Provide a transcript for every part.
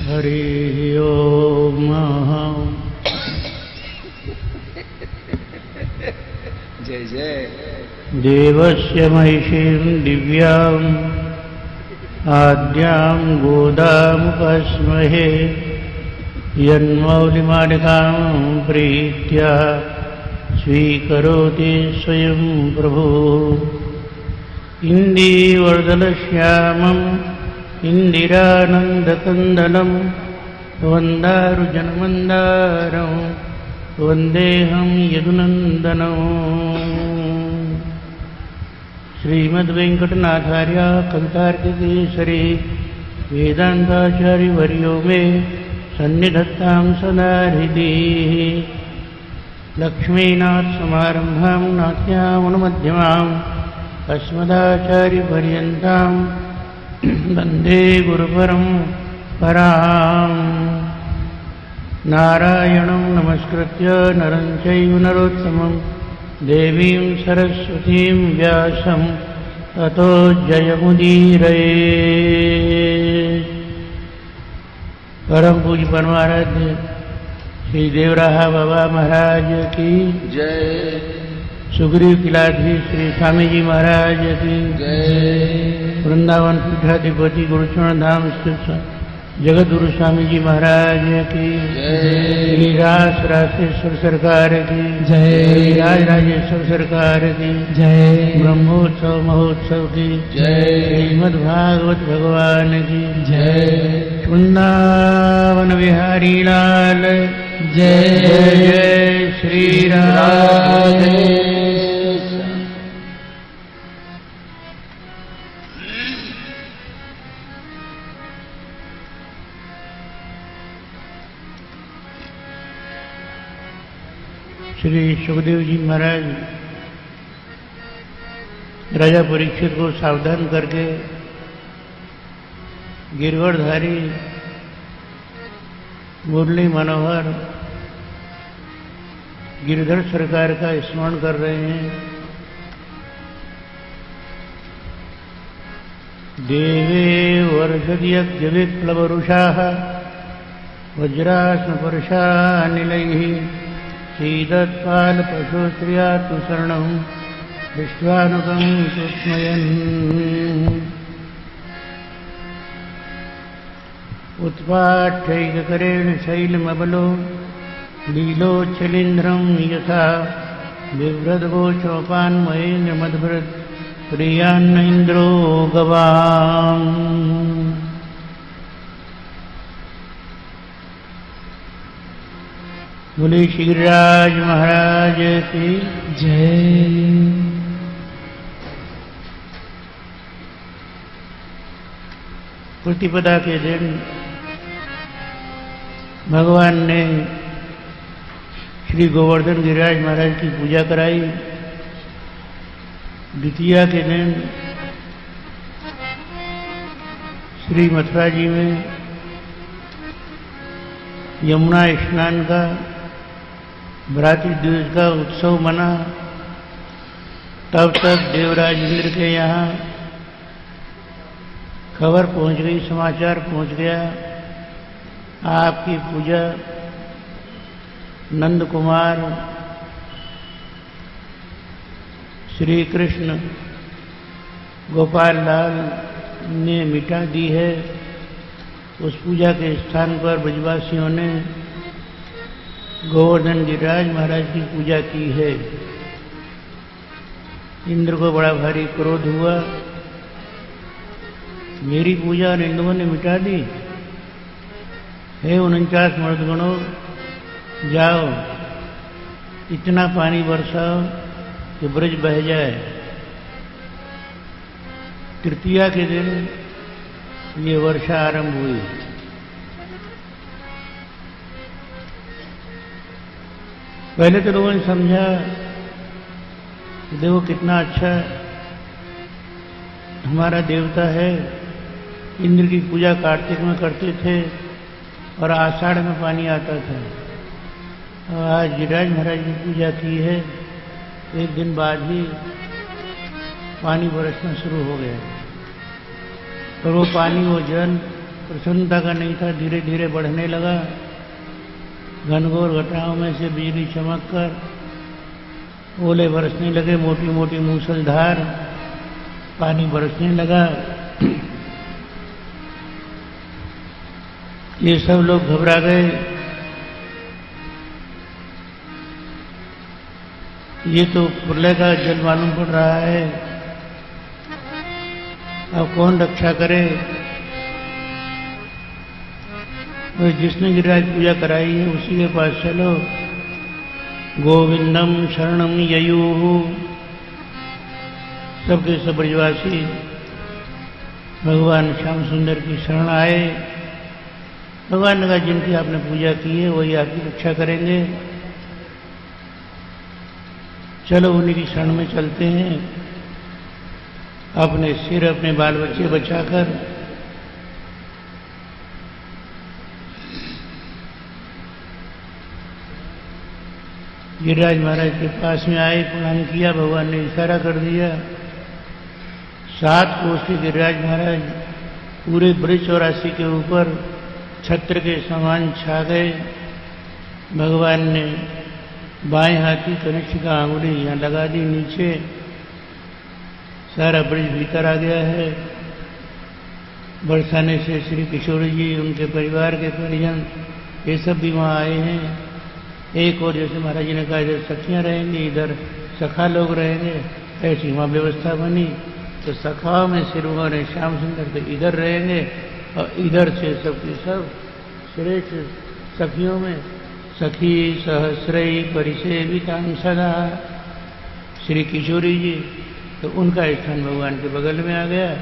हरि ओम। जय जय। देवस्य महिषीं दिव्याम् आद्यां गोदामुपस्महे यन्मौलिमालिकां प्रीत्या स्वीकरोति स्वयं प्रभु। इन्दीवर्दलश्यामम् इन्दिरानन्दकन्दनं वन्दारुजनमन्दारं वन्देऽहं यदुनन्दनं। श्रीमद्वेङ्कटनाथार्य कवितार्किकेसरी वेदान्ताचार्यवर्यो मे सन्निधत्तां सदा हृदि। लक्ष्मीनाथसमारम्भां नाथ्यामनुमध्यमाम् अस्मदाचार्यपर्यन्तां वन्दे गुरुपरम्पराम्। नारायणं नमस्कृत्य नरं चैव नरोत्तमं देवीं सरस्वतीं व्यासं ततो जयमुदीरये। परम पूज्य परमाराध्य श्री देवराहा बाबा महाराज की जय। सुग्रीव किलाधीश श्री स्वामी जी महाराज की जय। वृंदावन पीठाधिपति गुरुचरण धाम स्थित जगत गुरु स्वामी जी महाराज की जय। रास रासेश्वर सरकार की जय। राज राजेश्वर सरकार की जय। ब्रह्मोत्सव महोत्सव की जय। श्रीमद्भागवत भगवान की जय। वृंदावन बिहारी लाल जय। जय जय श्री राधे। श्री सुखदेव जी महाराज राजा परीक्षित को सावधान करके गिरवरधारी मुरली मनोहर गिरधर सरकार का स्मरण कर रहे हैं। देवे वर्षद्यज्ञ विप्लवरुषाः वज्रास्मपर्शानिलैः सीदत्पालपशुश्रिया तु शरणं दृष्ट्वानुगं सुस्मयन्। उत्पाठ्यैककरेण शैलमबलो लीलोच्छलिन्द्रं यथा बिभ्रद्गोचोपान्मयेन मद्भृत् प्रियान्न इन्द्रो गवाम्। बोले श्रीराज महाराज की जय। प्रतिपदा के दिन भगवान ने श्री गोवर्धन गिरिराज महाराज की पूजा कराई। द्वितीया के दिन श्री मथुरा जी में यमुना स्नान का भ्रातृ द्विज का उत्सव मना। तब तक देवराज इंद्र के यहाँ खबर पहुंच गई, समाचार पहुंच गया, आपकी पूजा नंद कुमार श्री कृष्ण गोपाल लाल ने मिटा दी है। उस पूजा के स्थान पर ब्रजवासियों ने गोवर्धन गिरिराज महाराज की पूजा की है। इंद्र को बड़ा भारी क्रोध हुआ, मेरी पूजा हिंदुओं ने मिटा दी। हे 49 मर्दगणों, जाओ इतना पानी बरसाओ कि ब्रज बह जाए। तृतीया के दिन ये वर्षा आरंभ हुई। पहले तो लोगों ने समझा कि देखो कितना अच्छा हमारा देवता है। इंद्र की पूजा कार्तिक में करते थे और आषाढ़ में पानी आता था। और आज गिरिराज महाराज की पूजा की है, एक दिन बाद ही पानी बरसना शुरू हो गया। और वो पानी, वो जल प्रसन्नता का नहीं था, धीरे धीरे बढ़ने लगा। घनघोर घटाओं में से बिजली चमक कर ओले बरसने लगे, मोटी मोटी मूसलधार पानी बरसने लगा। ये सब लोग घबरा गए। ये तो प्रलय का जल मालूम पड़ रहा है, अब कौन रक्षा करे। तो जिसने गिरिराज पूजा कराई है उसी के पास चलो। गोविंदम शरणम ययुः। सबके सब ब्रजवासी भगवान श्याम सुंदर की शरण आए। भगवान ने कहा जिनकी आपने पूजा की है वही आपकी रक्षा करेंगे, चलो उन्हीं की शरण में चलते हैं। अपने सिर अपने बाल बच्चे बचाकर गिरिराज महाराज के पास में आए, प्रणाम किया। भगवान ने इशारा कर दिया। 7 कोस के गिरिराज महाराज पूरे ब्रज चौरासी के ऊपर छत्र के समान छा गए। भगवान ने बाएं हाथ की कनिष्ठ का आंगुली यहाँ लगा दी नीचे, सारा ब्रज भीतर आ गया है। बरसाने से श्री किशोरी जी, उनके परिवार के परिजन, ये सब भी वहाँ आए हैं। एक और जैसे महाराज जी ने कहा इधर सखियाँ रहेंगी, इधर सखा लोग रहेंगे, ऐसी वहाँ व्यवस्था बनी। तो सखाओं में सिर उन्होंने श्याम सुंदर तो इधर रहेंगे और इधर से सबके सब श्रेष्ठ सखियों में सखी सहस्रई परिसेवितां सदा श्री किशोरी जी, तो उनका स्थान भगवान के बगल में आ गया।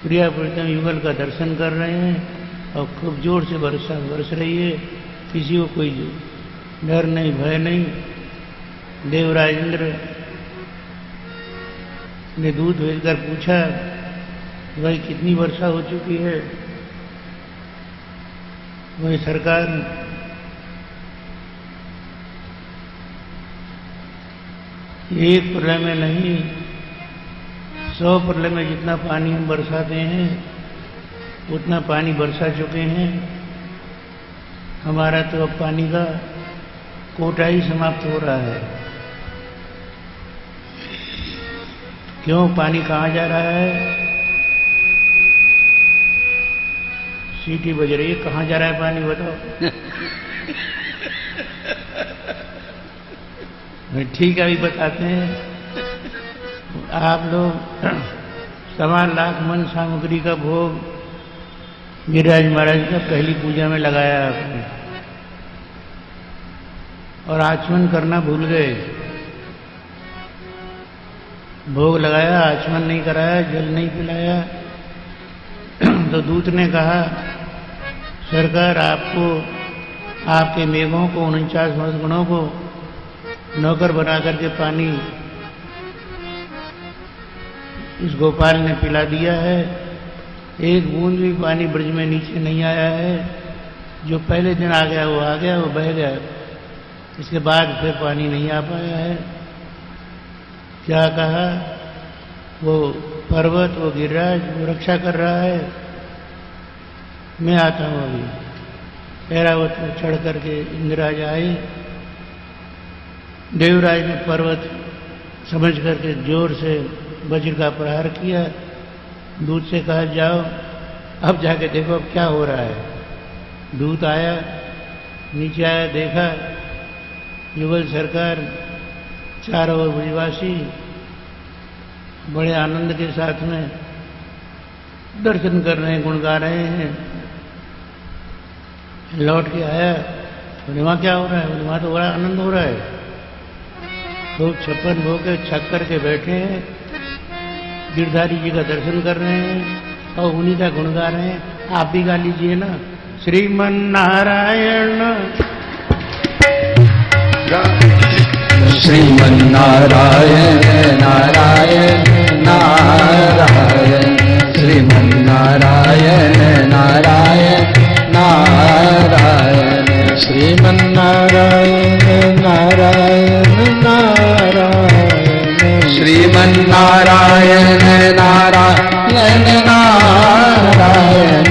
प्रिया प्रीतम युगल का दर्शन कर रहे हैं और खूब जोर से वर्षा बरस रही है। किसी को कोई डर नहीं, भय नहीं। देवराज इंद्र ने दूत भेजकर पूछा भाई कितनी वर्षा हो चुकी है। वही सरकार एक प्रलय में नहीं 100 प्रलय में जितना पानी हम बरसाते हैं उतना पानी बरसा चुके हैं। हमारा तो अब पानी का कोटा ही समाप्त हो रहा है। क्यों, पानी कहाँ जा रहा है? सीटी बज रही है, कहाँ जा रहा है पानी बताओ। ठीक है, अभी बताते हैं। आप लोग 1.25 लाख मन सामग्री का भोग गिरिराज महाराज का पहली पूजा में लगाया आपने और आचमन करना भूल गए। भोग लगाया, आचमन नहीं कराया, जल नहीं पिलाया। तो दूत ने कहा सरकार आपको आपके मेघों को 49 गुणों को नौकर बना करके पानी इस गोपाल ने पिला दिया है। एक बूंद भी पानी ब्रज में नीचे नहीं आया है। जो पहले दिन आ गया वो आ गया, वो बह गया। इसके बाद फिर पानी नहीं आ पाया है। क्या कहा, वो पर्वत, वो गिरिराज, वो रक्षा कर रहा है। मैं आता हूँ अभी। ऐरावत में चढ़ करके इंद्रराज आए। देवराज ने पर्वत समझ करके जोर से वज्र का प्रहार किया। दूत से कहा जाओ अब जाके देखो अब क्या हो रहा है। दूत आया, नीचे आया, देखा युगल सरकार, चारों ओर ब्रजवासी बड़े आनंद के साथ में दर्शन कर रहे हैं, गुण गा रहे हैं। लौट के आया, बोले वहाँ क्या हो रहा है? बोले वहाँ तो बड़ा आनंद हो रहा है। तो 56 भोग के छक करके बैठे हैं, गिरधारी जी का दर्शन कर रहे हैं और उन्हीं का गुण गा रहे हैं। आप भी गा लीजिए ना, श्रीमन नारायण श्रीमन नारायण नारायण नारायण श्रीमन नारायण नारायण नारायण श्रीमन नारायण नारायण नारायण श्रीमन नारायण नारायण नारायण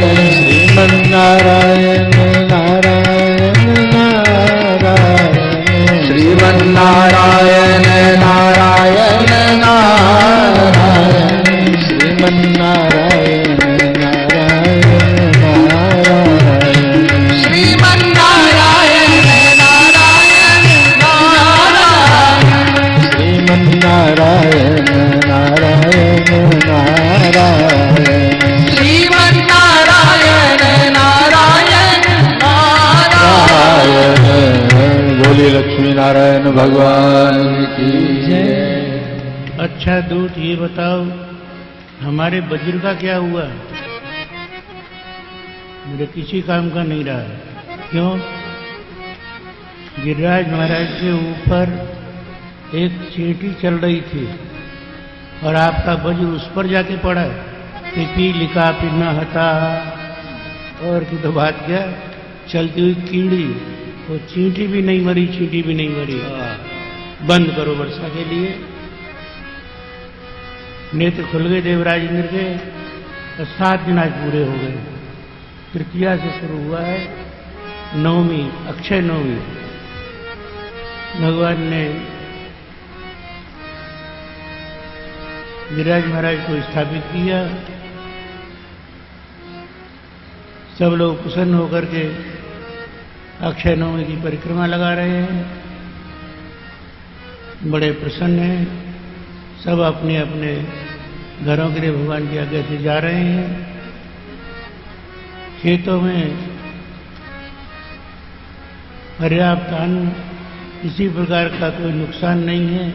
भगवान की जय। अच्छा दूत, ये बताओ हमारे वज्र का क्या हुआ? मेरे किसी काम का नहीं रहा। क्यों? गिरिराज महाराज के ऊपर एक चींटी चल रही थी और आपका वज्र उस पर जाके पड़ा। पिपी लिखा पिन्ना हता, और की तो बात क्या, चलती हुई कीड़ी, वो चींटी भी नहीं मरी, चींटी भी नहीं मरी। बंद करो वर्षा के लिए। नेत्र खुल गए देवराज इंद्र के, और 7 दिन आज पूरे हो गए। तृतीया से शुरू हुआ है नवमी, अक्षय नवमी। भगवान ने गिरिराज महाराज को स्थापित किया। सब लोग प्रसन्न होकर के अक्षय नवमी की परिक्रमा लगा रहे हैं, बड़े प्रसन्न हैं। सब अपने अपने घरों के लिए भगवान की आज्ञा से जा रहे हैं। खेतों में पर्याप्त अन्न, किसी प्रकार का कोई नुकसान नहीं है।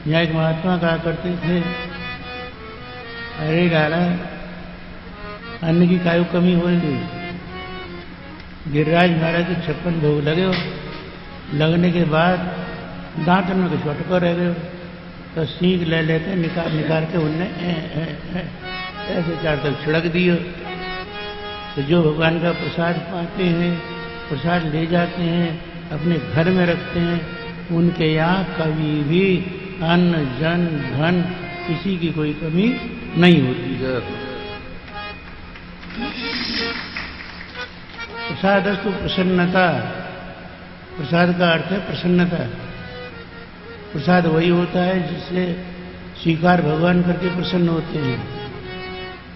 यहाँ एक महात्मा कहा करते थे, अरे लाला, अन्न की कायु कमी होगी। गिरिराज महाराज के 56 भोग लगे हो, लगने के बाद दांतन में कुछ अटको रह गए, तो सीख ले लेते निकाल के उनने ऐसे 4 तक छिड़क दिए। तो जो भगवान का प्रसाद पाते हैं, प्रसाद ले जाते हैं, अपने घर में रखते हैं, उनके यहाँ कभी भी अन्न जन धन किसी की कोई कमी नहीं होती। प्रसादस्तु प्रसन्नता। प्रसाद का अर्थ है प्रसन्नता। प्रसाद वही होता है जिससे स्वीकार भगवान करके प्रसन्न होते हैं।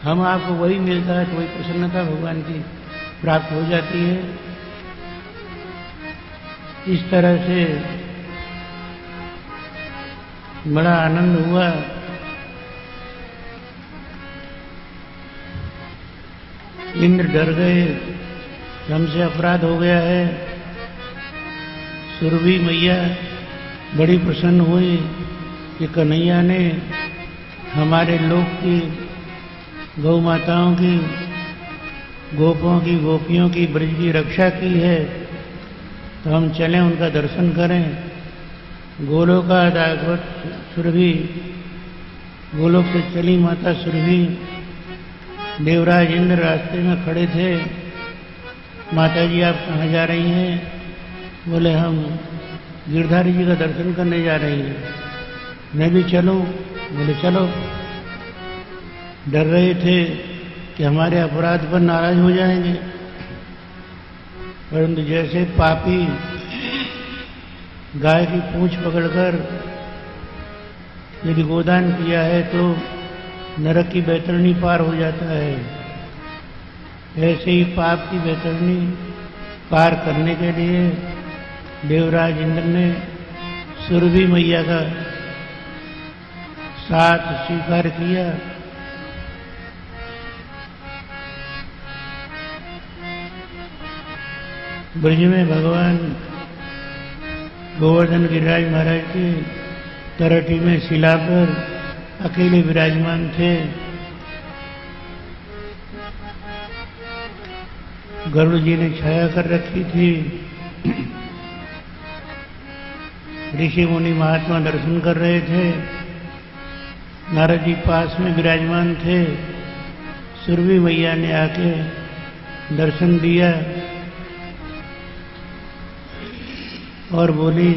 हम आपको वही मिलता है तो वही प्रसन्नता भगवान की प्राप्त हो जाती है। इस तरह से बड़ा आनंद हुआ। इंद्र डर गए, हमसे अपराध हो गया है। सुरभि मैया बड़ी प्रसन्न हुई कि कन्हैया ने हमारे लोक की गौ माताओं की, गोपों की, गोपियों की, ब्रज की रक्षा की है, तो हम चलें उनका दर्शन करें। गोलोका दागवत सुरभि, गोलोक से चली माता सुरभि। देवराज इंद्र रास्ते में खड़े थे। माता जी आप कहाँ जा रही हैं? बोले हम गिरधारी जी का दर्शन करने जा रही हैं। मैं भी चलूं? बोले चलो। डर रहे थे कि हमारे अपराध पर नाराज हो जाएंगे, परंतु जैसे पापी गाय की पूंछ पकड़कर यदि गोदान किया है तो नरक की बैतरणी पार हो जाता है, ऐसे ही पाप की बैतरणी पार करने के लिए देवराज इंद्र ने सुरभि मैया का साथ स्वीकार किया। ब्रज में भगवान गोवर्धन गिरिराज महाराज की तरठी में शिला पर अकेले विराजमान थे। गरुड़ जी ने छाया कर रखी थी। ऋषि मुनि महात्मा दर्शन कर रहे थे। नारद जी पास में विराजमान थे। सुरभि मैया ने आके दर्शन दिया और बोली,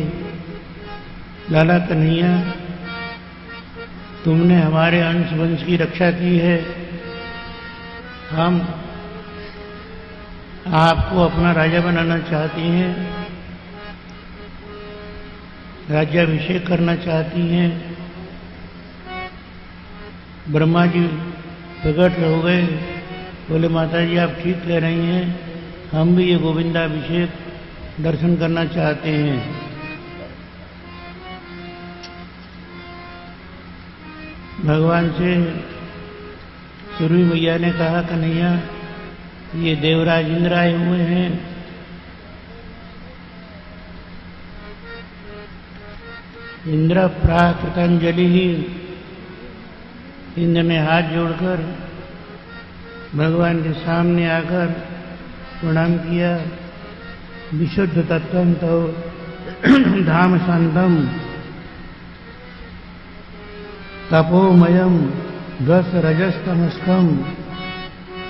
लाला कन्हैया, तुमने हमारे अंश वंश की रक्षा की है। हम आपको अपना राजा बनाना चाहती हैं, राज्याभिषेक करना चाहती हैं। ब्रह्मा जी प्रकट हो गए, बोले माता जी आप ठीक कह रही हैं, हम भी ये गोविंदाभिषेक दर्शन करना चाहते हैं। भगवान से सुरभि मैया ने कहा, कन्हैया ये देवराज इंद्र आए हुए हैं, इंद्र प्राकृतांजलि ही, इंद्र ने हाथ जोड़कर भगवान के सामने आकर प्रणाम किया। विशुद्ध तत्वं तो धाम शांतम तपोमयम ध्वस रजस्तमस्कम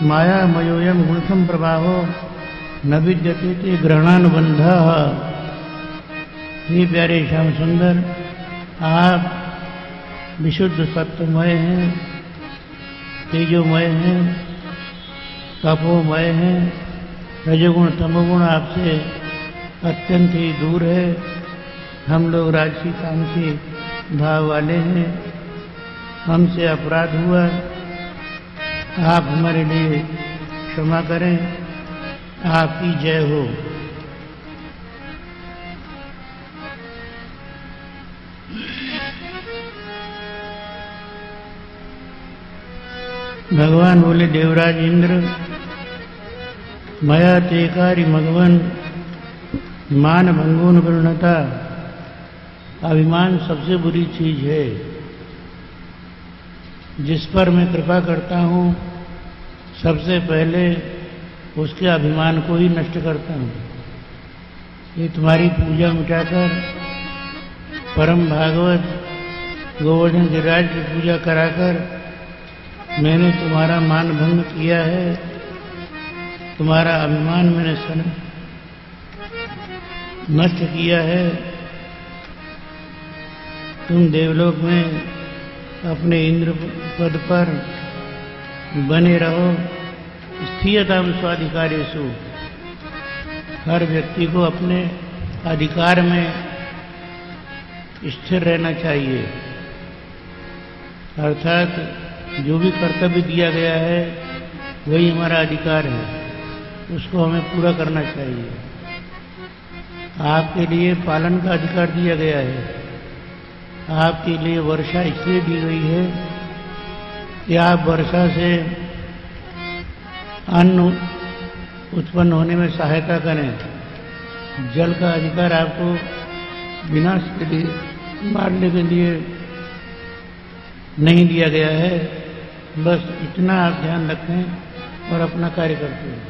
मायामयोयम गुणसम प्रभावो न विद्यते ते ग्रहणानुबंध। ये प्यारे श्याम सुंदर, आप विशुद्ध सत्वमय हैं, तेजोमय हैं, तपोमय हैं, रजोगुण तमोगुण आपसे अत्यंत ही दूर है। हम लोग राजसी तामसी भाव वाले हैं, हमसे अपराध हुआ, आप हमारे लिए क्षमा करें। आपकी जय हो। भगवान बोले, देवराज इंद्र, मया तेकारी मगवन मान भंगुन गृणता। अभिमान सबसे बुरी चीज है। जिस पर मैं कृपा करता हूँ सबसे पहले उसके अभिमान को ही नष्ट करता हूँ। ये तुम्हारी पूजा मिटाकर परम भागवत गोवर्धन गिरिराज की पूजा कराकर मैंने तुम्हारा मान भंग किया है, तुम्हारा अभिमान मैंने नष्ट किया है। तुम देवलोक में अपने इंद्र पद पर बने रहो। स्थियताम स्वाधिकारेषु, हर व्यक्ति को अपने अधिकार में स्थिर रहना चाहिए। अर्थात जो भी कर्तव्य दिया गया है वही हमारा अधिकार है, उसको हमें पूरा करना चाहिए। आपके लिए पालन का अधिकार दिया गया है। आपके लिए वर्षा इसलिए दी गई है कि आप वर्षा से अन्न उत्पन्न होने में सहायता करें। जल का अधिकार आपको विनाश के लिए, मारने के लिए नहीं दिया गया है। बस इतना आप ध्यान रखें और अपना कार्य करते हैं।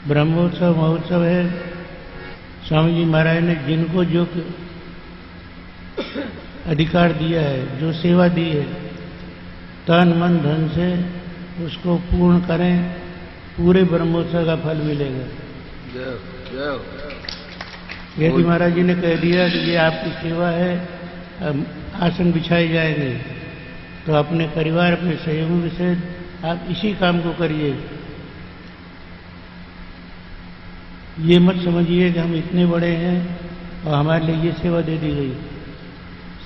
ब्रह्मोत्सव महोत्सव है। स्वामी जी महाराज ने जिनको जो अधिकार दिया है, जो सेवा दी है, तन मन धन से उसको पूर्ण करें, पूरे ब्रह्मोत्सव का फल मिलेगा। यदि महाराज जी ने कह दिया कि ये आपकी सेवा है, आसन बिछाए जाएंगे, तो अपने परिवार, अपने सहयोगियों के साथ आप इसी काम को करिए। ये मत समझिए कि हम इतने बड़े हैं और हमारे लिए ये सेवा दे दी गई।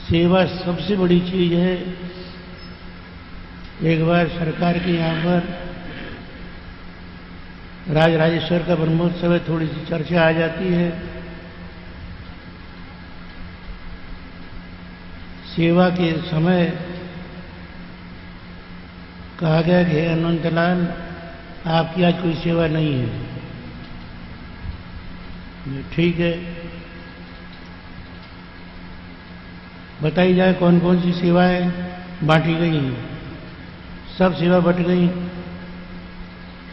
सेवा सबसे बड़ी चीज है। एक बार सरकार के यहाँ पर राजराजेश्वर का ब्रह्मोत्सव है, थोड़ी सी चर्चा आ जाती है। सेवा के समय कहा गया कि हे अनंतलाल, आपकी आज कोई सेवा नहीं है। ठीक है, बताई जाए कौन कौन सी सेवाएं बांटी गई हैं। सब सेवा बट गई।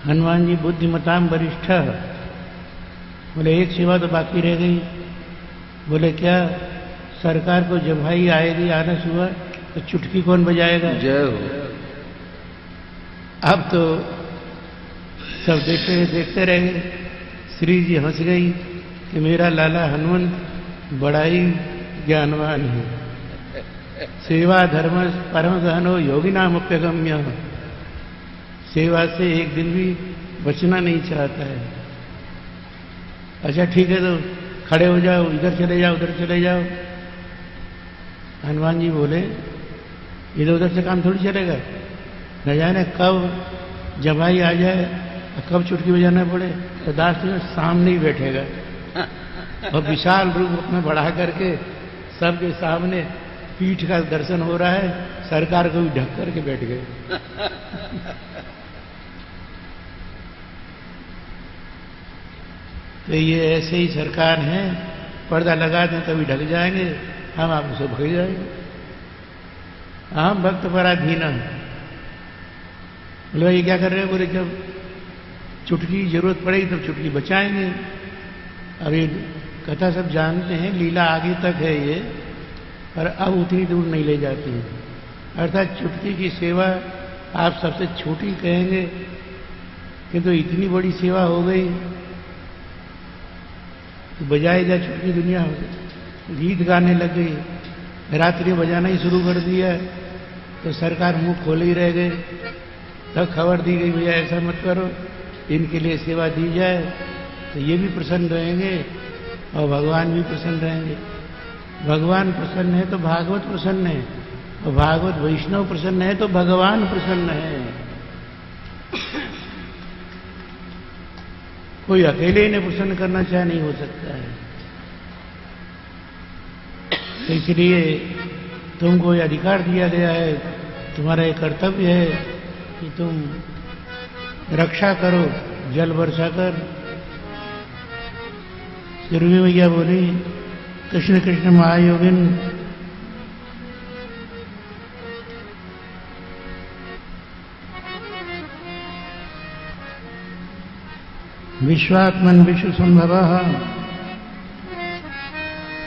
हनुमान जी बुद्धिमताम वरिष्ठ, बोले एक सेवा तो बाकी रह गई। बोले क्या? सरकार को जब भाई आएगी, आना हुआ तो चुटकी कौन बजाएगा? जय हो। अब तो सब देखते रह गए। श्री जी हंस गई कि मेरा लाला हनुमंत बड़ा ही ज्ञानवान है। सेवा धर्म परम गहनो योगी नाम अप्यगम्य। सेवा से एक दिन भी बचना नहीं चाहता है। अच्छा ठीक है, तो खड़े हो जाओ, इधर चले जाओ, उधर चले जाओ। हनुमान जी बोले, इधर उधर से काम थोड़ी चलेगा। न जाने कब जमाई आ जाए और कब चुटकी बजाना पड़े। तो दास में सामने ही बैठेगा और विशाल रूप अपना बढ़ा करके सबके सामने पीठ का दर्शन हो रहा है, सरकार को भी ढक करके बैठ गए। तो ये ऐसे ही सरकार है, पर्दा लगा दें कभी ढक जाएंगे, हम आपसे भग जाएंगे। हम भक्त पराधीन। बोले भाई ये क्या कर रहे हो? बोले जब चुटकी की जरूरत पड़ेगी तब चुटकी बचाएंगे। अब ये कथा सब जानते हैं, लीला आगे तक है ये, पर अब उतनी दूर नहीं ले जाती है। अर्थात चुटकी की सेवा आप सबसे छोटी कहेंगे, किंतु इतनी बड़ी सेवा हो गई कि बजाए जा चुटकी दुनिया गीत गाने लग गई। रात्रि बजाना ही शुरू कर दिया तो सरकार मुंह खोले ही रह गए। तब खबर दी गई भैया ऐसा मत करो, इनके लिए सेवा दी जाए तो ये भी प्रसन्न रहेंगे और भगवान भी प्रसन्न रहेंगे। भगवान प्रसन्न है तो भागवत प्रसन्न है, और भागवत वैष्णव प्रसन्न है तो भगवान प्रसन्न है। कोई अकेले इन्हें प्रसन्न करना चाहे नहीं हो सकता है। तो इसलिए तुमको यह अधिकार दिया गया है, तुम्हारा ये कर्तव्य है कि तुम रक्षा करो जल वर्षा कर। सुरभि मैया बोली कृष्ण कृष्ण महायोगिन विश्वात्मन विश्व संभव।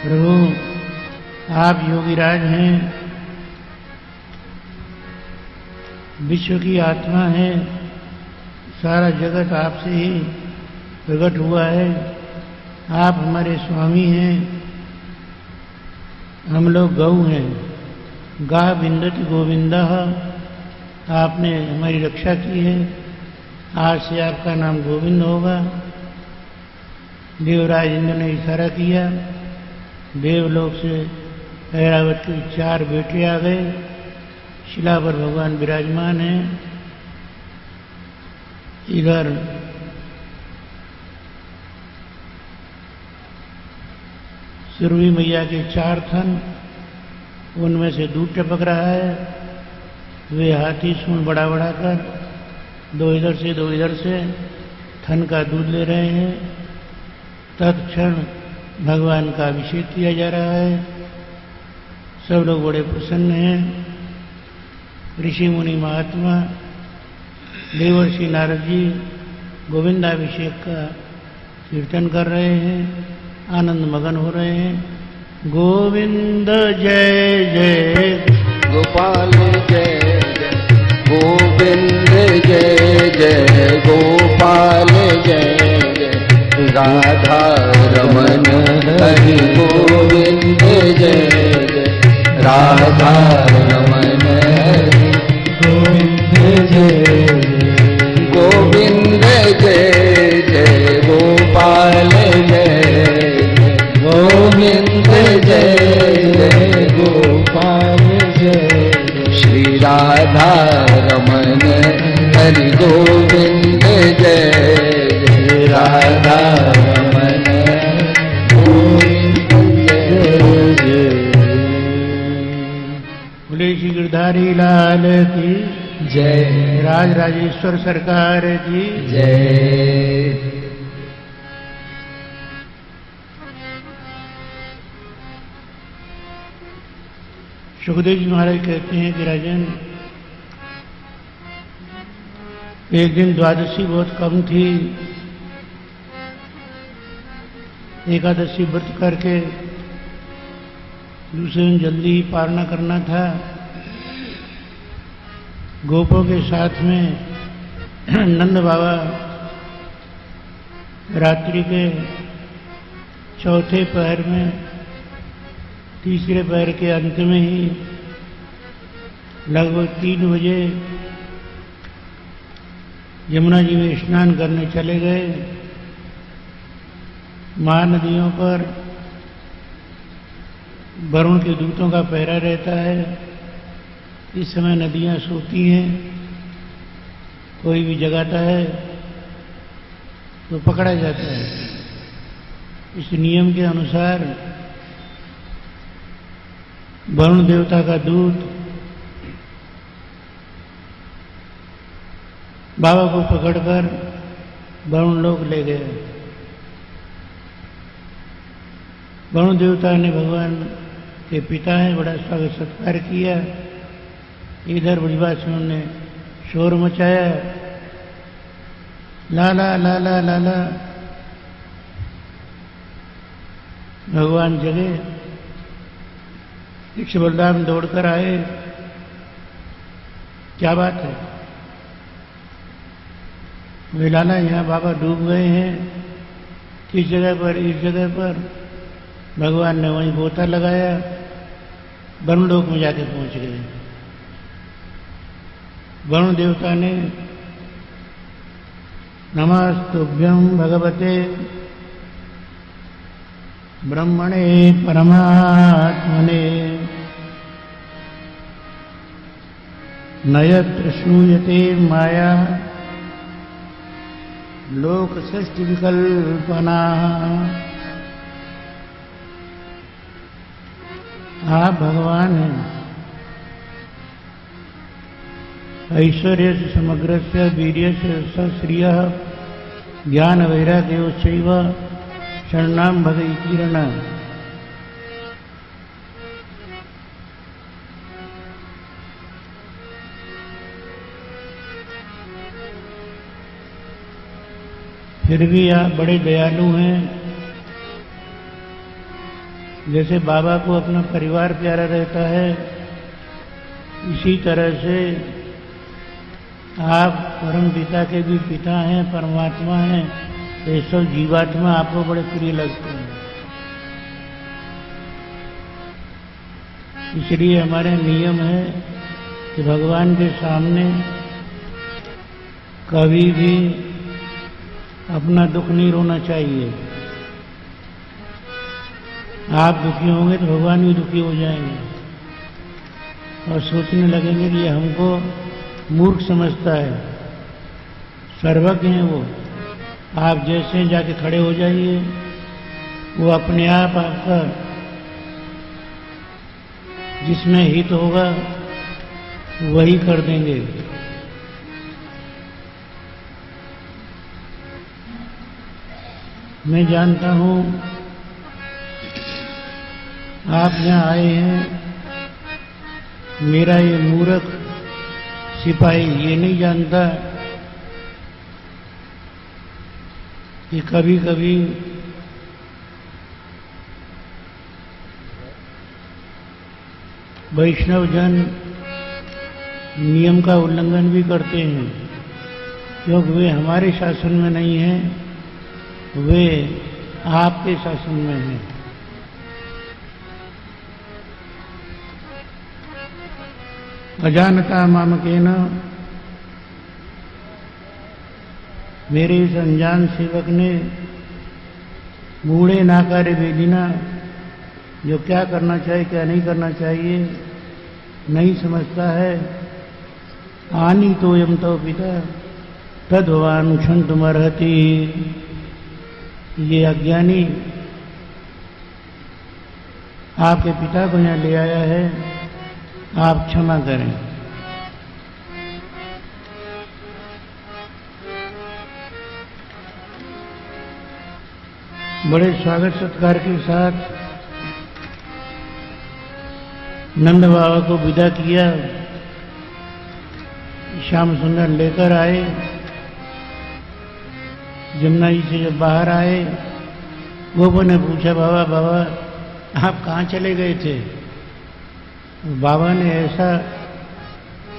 प्रभु आप योगीराज हैं, विश्व की आत्मा है, सारा जगत आपसे ही प्रकट हुआ है। आप हमारे स्वामी हैं, हम लोग गौ हैं। गा विंदति गोविंदा, आपने हमारी रक्षा की है, आज से आपका नाम गोविंद होगा। देवराज इंद्र ने इशारा किया, देवलोक से ऐरावत के 4 बेटे आ गए। शिला पर भगवान विराजमान हैं। इधर सुरभि मैया के 4 थन, उनमें से दूध टपक रहा है। वे हाथी सूंड बढ़ा बढ़ा कर 2 इधर से 2 इधर से थन का दूध ले रहे हैं। तत्क्षण भगवान का अभिषेक किया जा रहा है। सब लोग बड़े प्रसन्न हैं। ऋषि मुनि महात्मा देवर्षि नारद जी गोविंदाभिषेक का कीर्तन कर रहे हैं, आनंद मगन हो रहे हैं। गोविंद जय जय गोपाल जय जय गोविंद जय जय गोपाल जय जय राधा रमन हरि गोविंद जय जय राधा रमन हरि गोविंद जय जय गोविंद जय जय गोपाल जय गोविंद जय जय गोपाल जय श्री राधा रमन हरि गोविंद जय जय राधा रमन गोविंद जय जय। बोले श्री गिरधारी लाल की जय। राज राजेश्वर सरकार की जय। सुखदेव जी महाराज कहते हैं कि राजन, एक दिन द्वादशी बहुत कम थी। एकादशी व्रत करके दूसरे दिन जल्दी ही पारना करना था। गोपों के साथ में नंद बाबा रात्रि के चौथे पहर में, तीसरे पहर के अंत में ही लगभग 3 बजे यमुना जी में स्नान करने चले गए। महानदियों पर वरुण के दूतों का पहरा रहता है। इस समय नदियां सोती हैं, कोई भी जगाता है तो पकड़ा जाता है। इस नियम के अनुसार वरुण देवता का दूत बाबा को पकड़कर वरुण लोक ले गए। वरुण देवता ने भगवान के पिता हैं, बड़ा स्वागत सत्कार किया। इधर ब्रजवासियों ने शोर मचाया, लाला लाला लाला। भगवान जगे, कृष्ण बलराम दौड़कर आए, क्या बात है? वे लाला यहाँ बाबा डूब गए हैं। किस जगह पर? इस जगह पर। भगवान ने वहीं गोता लगाया, वरुणलोक में जाके पहुंच गए। वरुण देवता ने नमस्तुभ्यं भगवते ब्रह्मणे परमात्मने न यत्र श्रूयते माया लोक सृष्टि विकल्पना। आप भगवान हैं। ऐश्वर्य से समग्र से वीर्य से सश्रिय ज्ञान वैराग्योच्चैव शरणाम भगैकीर्ण। फिर भी आप बड़े दयालु हैं। जैसे बाबा को अपना परिवार प्यारा रहता है, इसी तरह से आप परम पिता के भी पिता हैं, परमात्मा हैं। ये सब जीवात्मा आपको बड़े प्रिय लगते हैं। इसलिए हमारे नियम है कि भगवान के सामने कभी भी अपना दुख नहीं रोना चाहिए। आप दुखी होंगे तो भगवान भी दुखी हो जाएंगे और सोचने लगेंगे कि ये हमको मूर्ख समझता है। सर्वज्ञ हैं वो। आप जैसे जाके खड़े हो जाइए, वो अपने आप आपका जिसमें हित होगा वही कर देंगे। मैं जानता हूं आप यहां आए हैं। मेरा ये मूर्ख सिपाही ये नहीं जानता कि कभी कभी वैष्णव जन नियम का उल्लंघन भी करते हैं, क्योंकि वे हमारे शासन में नहीं हैं, वे आपके शासन में हैं। अजानता मामकेन मेरे इस अनजान सेवक ने बूढ़े नाकारे वेदिना जो क्या करना चाहिए क्या नहीं करना चाहिए नहीं समझता है। आनी तो यम तो पिता तद्वान क्षंतुमर्हति। ये अज्ञानी आपके पिता को यहाँ ले आया है, आप क्षमा करें। बड़े स्वागत सत्कार के साथ नंद बाबा को विदा किया। श्याम सुंदर लेकर आए। जमुना जी से जब बाहर आए, गोपो ने पूछा, बाबा बाबा आप कहाँ चले गए थे? बाबा ने ऐसा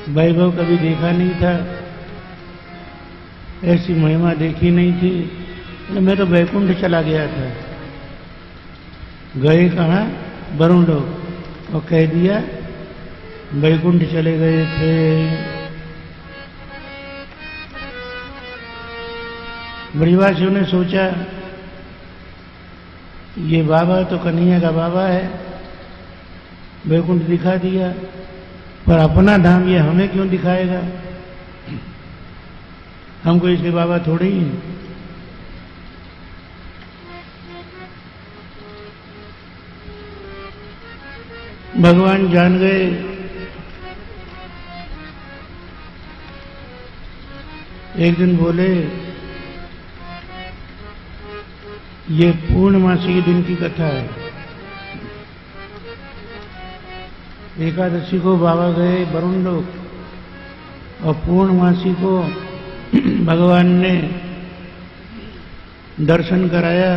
वैभव कभी देखा नहीं था, ऐसी महिमा देखी नहीं थी। मैं तो वैकुंठ चला गया था। गए कहाँ? वरुण लोक। और कह दिया वैकुंठ चले गए थे। ब्रजवासियों ने सोचा ये बाबा तो कन्हैया का बाबा है, वैकुंठ दिखा दिया, पर अपना धाम ये हमें क्यों दिखाएगा? हमको इसके बाबा थोड़े ही हैं। भगवान जान गए एक दिन बोले ये पूर्णमासी के दिन की कथा है। एकादशी को बाबा गए वरुण लोक और पूर्णमासी को भगवान ने दर्शन कराया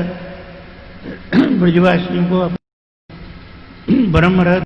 ब्रजवासियों को ब्रह्म रथ